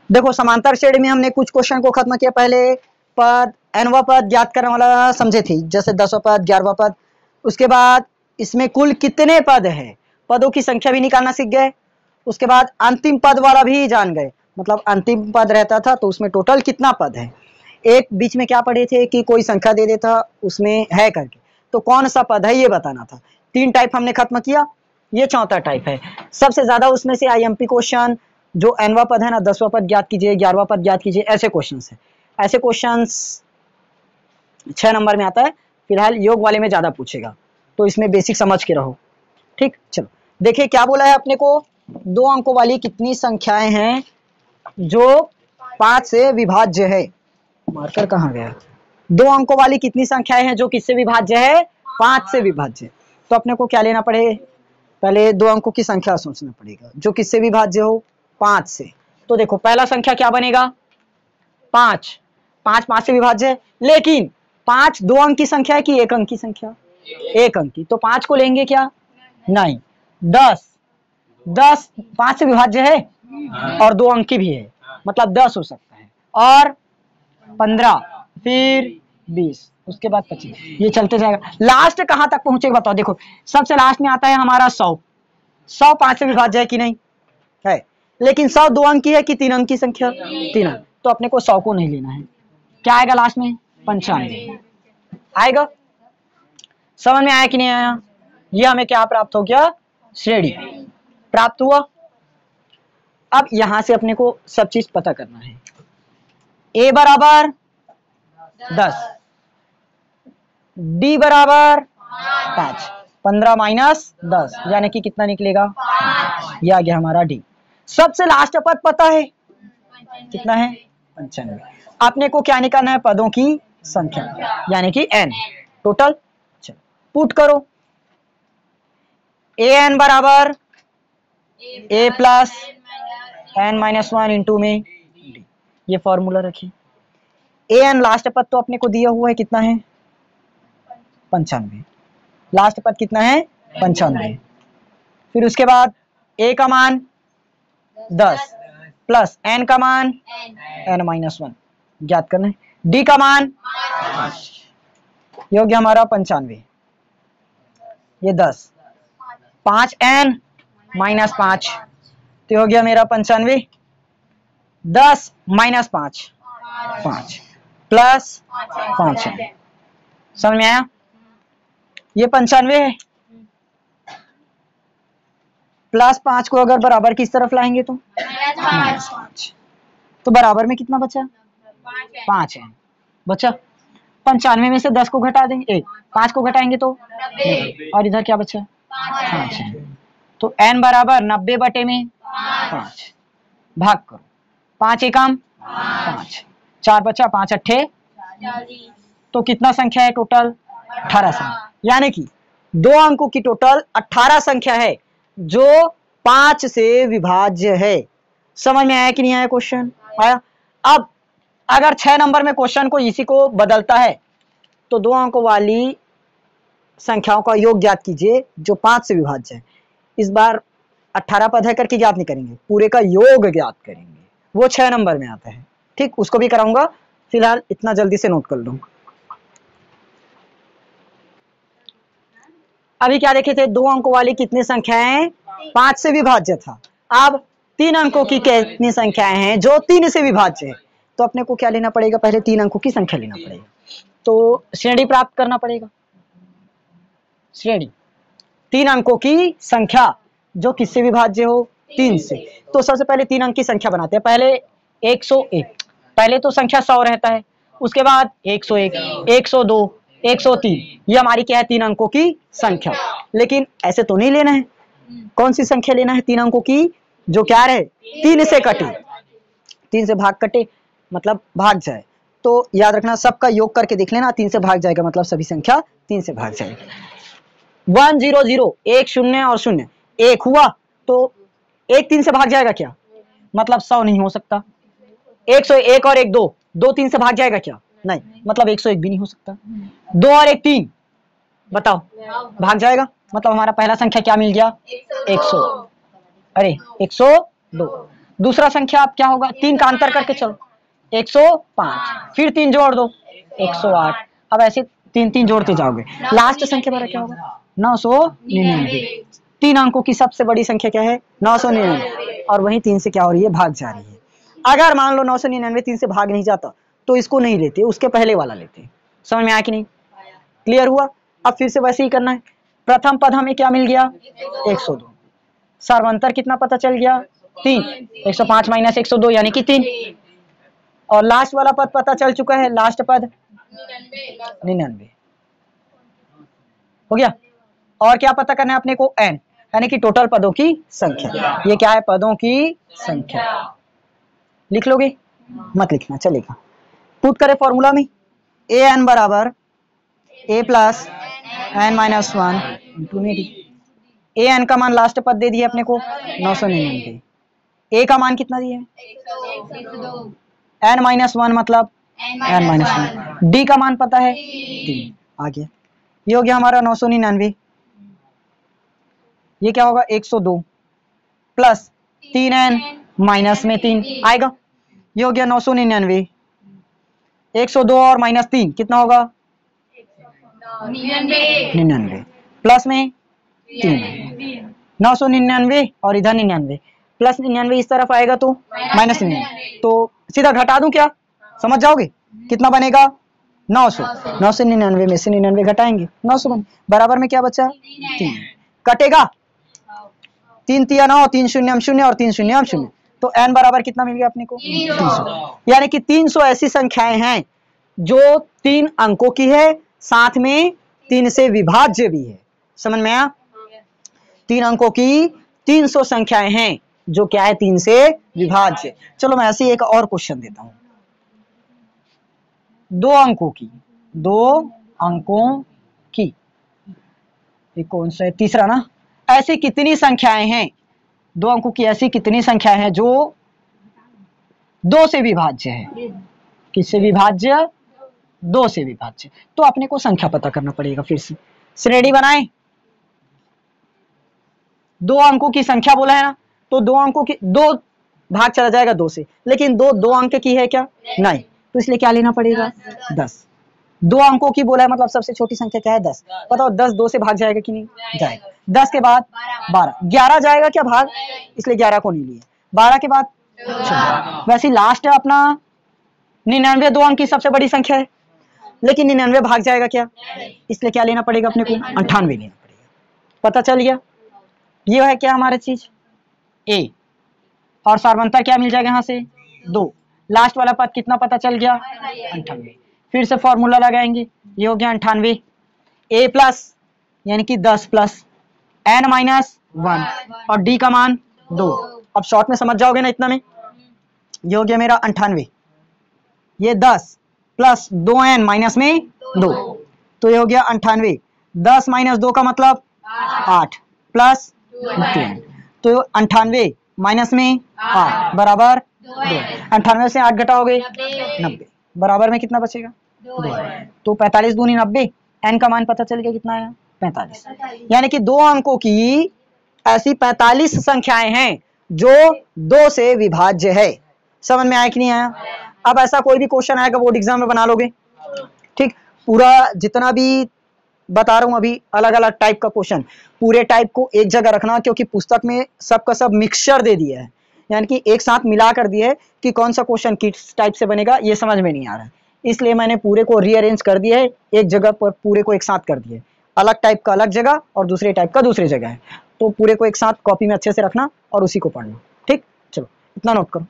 देखो समांतर श्रेणी में हमने कुछ क्वेश्चन को खत्म किया। पहले पद nवां पद ज्ञात करने वाला समझे थे, जैसे 10वां पद 11वां पद। उसके बाद इसमें कुल कितने पद है, पदों की संख्या भी निकालना सीख गए। उसके बाद अंतिम पद वाला भी जान गए, मतलब अंतिम पद रहता था तो उसमें टोटल कितना पद है। एक बीच में क्या पढ़े थे कि कोई संख्या दे देता उसमें है करके, तो कौन सा पद है ये बताना था। 3 टाइप हमने खत्म किया, ये 4था टाइप है। सबसे ज्यादा उसमें से IMP क्वेश्चन जो nवां पद है ना, 10वां पद ज्ञात कीजिए, 11वां पद ज्ञात कीजिए, ऐसे क्वेश्चन है। ऐसे क्वेश्चन 6 नंबर में आता है। फिलहाल योग वाले में ज्यादा पूछेगा, तो इसमें बेसिक समझ के रहो। ठीक, चलो देखिए क्या बोला है अपने को। 2 अंकों वाली कितनी संख्याएं हैं जो 5 से विभाज्य है। मार्कर कहाँ गया। 2 अंकों वाली कितनी संख्याएं हैं जो किससे विभाज्य है, 5 से विभाज्य। तो अपने को क्या लेना पड़े, पहले 2 अंकों की संख्या सोचना पड़ेगा जो किससे विभाज्य हो, 5 से। तो देखो पहला संख्या क्या बनेगा, 5। 5 से विभाज्य है, लेकिन 5 2 अंक की संख्या है कि 1 अंक की संख्या, 1 अंक की। तो 5 को लेंगे क्या, नहीं। 10 5 से विभाज्य है और 2 अंक की भी है, मतलब 10 हो सकता है। और 15, फिर 20, उसके बाद 25, ये चलते जाएगा। लास्ट कहां तक पहुंचेगा बताओ। देखो सबसे लास्ट में आता है हमारा 100। 100 5 से विभाज्य है कि नहीं है, लेकिन 100 2 अंक की है कि 3 अंक की संख्या, 3 अंक। तो अपने को 100 को नहीं लेना है। क्या आएगा लास्ट में, 95 आएगा। समझ में आया कि नहीं आया। ये हमें क्या प्राप्त हो गया, श्रेणी प्राप्त हुआ। अब यहां से अपने को सब चीज पता करना है। a बराबर 10, d बराबर 5, 15 माइनस 10 यानी कि कितना निकलेगा, ये आ गया हमारा d। सबसे लास्ट पद पता है कितना है, 95। अपने को क्या निकालना है, पदों की संख्या यानी कि n टोटल। चलो पुट करो, an बराबर a plus n minus 1 into में d। ये फॉर्मूला रखिए। an लास्ट पद तो अपने को दिया हुआ है कितना है, 95। लास्ट पद कितना है, 95। फिर उसके बाद a का मान 10 प्लस n का मान n माइनस 1 ज्ञात करना है। d का मान ये हो गया हमारा 95, ये 10, 5n माइनस 5 तो हो गया मेरा 95। 10 माइनस 5 5 प्लस 5 है। समझ में आया, ये 95 है। प्लस 5 को अगर बराबर किस तरफ लाएंगे तो माइनस 5, तो बराबर में कितना बचा, 5 है बचा। 95 में से 10 को घटा देंगे, 5 को घटाएंगे तो 90, और इधर क्या बचा, 5 है। तो n बराबर 90 बटे में 5, भाग करो, 5 एकम 5, 4 बचा, 5 अट्ठे, तो कितना संख्या है टोटल, 18 संख्या। यानी कि 2 अंकों की टोटल 18 संख्या है जो 5 से विभाज्य है। समझ में आया कि नहीं आया, क्वेश्चन आया। अब अगर 6 नंबर में क्वेश्चन को इसी को बदलता है तो 2 अंकों वाली संख्याओं का योग ज्ञात कीजिए जो 5 से विभाज्य है। इस बार 18 पद है करके ज्ञात नहीं करेंगे, पूरे का योग ज्ञात करेंगे, वो 6 नंबर में आता है। ठीक, उसको भी कराऊंगा, फिलहाल इतना जल्दी से नोट कर लो। अभी क्या देखे थे, 2 अंकों वाली कितनी संख्याएं 5 से विभाज्य था। अब 3 अंकों की कितनी संख्याएं हैं जो 3 से विभाज्य है। तो अपने को क्या लेना पड़ेगा, पहले 3 अंकों की संख्या लेना पड़ेगा, तो श्रेणी प्राप्त करना पड़ेगा। श्रेणी 3 अंकों की संख्या जो किससे विभाज्य हो, 3 से। तो सबसे पहले 3 अंक की संख्या बनाते हैं। पहले 101, पहले तो संख्या 100 रहता है, उसके बाद 101, 102, 103, ये हमारी क्या है, 3 अंकों की संख्या। लेकिन ऐसे तो नहीं लेना है, कौन सी संख्या लेना है, 3 अंकों की जो क्या रहे, 3 से कटे, 3 से भाग कटे मतलब भाग जाए। तो याद रखना, सबका योग करके देख लेना, 3 से भाग जाएगा मतलब सभी संख्या 3 से भाग जाएगी। 1 0 0, 1 0 और 0, 1 हुआ तो 1 3 से भाग जाएगा क्या, मतलब 100 नहीं हो सकता। 101 और 1 2, 2 3 से भाग जाएगा क्या, नहीं, मतलब 101 भी नहीं हो सकता। 2 और 1 3, बताओ भाग जाएगा, मतलब हमारा पहला संख्या क्या मिल गया, 100, अरे 102। दूसरा संख्या आप क्या होगा, 3 का अंतर करके चलो 105, फिर 3 जोड़ दो 108, अब ऐसे 3 जोड़ते जाओगे। लास्ट संख्या मेरा क्या होगा 999। 3 अंकों की सबसे बड़ी संख्या क्या है 999, और वही 3 से क्या हो रही है भाग जा रही है। अगर मान लो 999 3 से भाग नहीं जाता तो इसको नहीं लेते, उसके पहले वाला लेते। समझ में आया कि नहीं, क्लियर हुआ। अब फिर से वैसे ही करना है। प्रथम पद हमें क्या मिल गया 102, सर्वांतर कितना पता चल गया 3, 105 माइनस 102 यानी कि 3, और लास्ट वाला पद पता चल चुका है, लास्ट पद 99 हो गया। और क्या पता करना है अपने को n, यानी कि टोटल पदों की संख्या। ये क्या है पदों की संख्या, लिख लोगे मत लिखना चलेगा। पुट करें फॉर्मूला में, ए एन बराबर A plus N minus 1 into D. A N का मान लास्ट पद दे दिया अपने को 999, ए का मान कितना दिया एन माइनस 1 मतलब एन माइनस 1, डी का मान पता है 3। आगे ये हो गया हमारा 999, ये क्या होगा 102 प्लस 3n माइनस में 3 आएगा, ये हो गया 999। 102 और माइनस 3 कितना होगा 99 प्लस में 3, 999 और इधर 99 प्लस 99 इस तरफ आएगा तो माइनस 99, तो सीधा घटा दूं क्या, समझ जाओगे कितना बनेगा 900। 999 में से 99 घटाएंगे 900 बने, बराबर में क्या बचा 3, कटेगा 3 तिया 9, 3 शून्य 0 और 3 शून्य 0, तो n बराबर कितना मिल गया अपने को 300। यानी कि 300 ऐसी संख्याएं हैं जो 3 अंकों की है, साथ में 3 से विभाज्य भी है। समझ में आया, 3 अंकों की 300 संख्याएं हैं जो क्या है 3 से विभाज्य। चलो मैं ऐसे एक और क्वेश्चन देता हूं, 2 अंकों की ये कौन सा है तीसरा ना, ऐसी कितनी संख्याएं हैं 2 अंकों की, ऐसी कितनी संख्याएं हैं जो 2 से विभाज्य है, किससे विभाज्य 2 से विभाज्य। तो अपने को संख्या पता करना पड़ेगा, फिर से श्रेणी बनाएं। 2 अंकों की संख्या बोला है ना, तो 2 अंकों की 2 भाग चला जाएगा 2 से, लेकिन 2 अंक की है क्या नहीं, तो इसलिए क्या लेना पड़ेगा 10। 2 अंकों की बोला है मतलब सबसे छोटी संख्या क्या है 10, बताओ 10 2 से भाग जाएगा कि नहीं जाएगा। 10 के बाद 12, 11 जाएगा क्या भाग, इसलिए 11 को नहीं लिए। 12 के बाद 14, वैसे लास्ट है अपना 99, 2 अंक की सबसे बड़ी संख्या है, लेकिन 99 भाग जाएगा क्या, इसलिए क्या लेना पड़ेगा अपने को 98 लेना पड़ेगा। पता चल गया, ये है क्या हमारा चीज ए, और सर्वांतर क्या मिल जाएगा यहाँ से 2, लास्ट वाला पद कितना पता चल गया 98। फिर से फॉर्मूला लगाएंगे, ये हो गया 98, ए प्लस यानी कि 10 प्लस एन माइनस 1 और डी का मान 2। अब शॉर्ट में समझ जाओगे ना इतना में, ये हो गया मेरा 98, ये 10 प्लस 2n माइनस में 2, तो ये हो गया 98। 10 माइनस 2 का मतलब 8 प्लस 2n, तो 98 माइनस में 8 बराबर 2। 98 से 8 घटाओगे 90, बराबर में कितना बचेगा 2। तो 45 दूनी 90, n का मान पता चल गया कितना आया 45। यानी कि 2 अंकों की ऐसी 45 संख्याएं हैं जो 2 से विभाज्य है। समझ में आया कि नहीं आया। अब ऐसा कोई भी क्वेश्चन आएगा बोर्ड एग्जाम में बना लोगे, ठीक। पूरा जितना भी बता रहा हूं अभी अलग अलग टाइप का क्वेश्चन, पूरे टाइप को एक जगह रखना, क्योंकि पुस्तक में सबका सब मिक्सचर दे दिया है, यानी कि एक साथ मिला कर दिया है कि कौन सा क्वेश्चन किस टाइप से बनेगा ये समझ में नहीं आ रहा है, इसलिए मैंने पूरे को रीअरेंज कर दिया है, एक जगह पर पूरे को एक साथ कर दिया है। अलग टाइप का अलग जगह और दूसरे टाइप का दूसरी जगह है, तो पूरे को एक साथ कॉपी में अच्छे से रखना और उसी को पढ़ना, ठीक। चलो इतना नोट करो।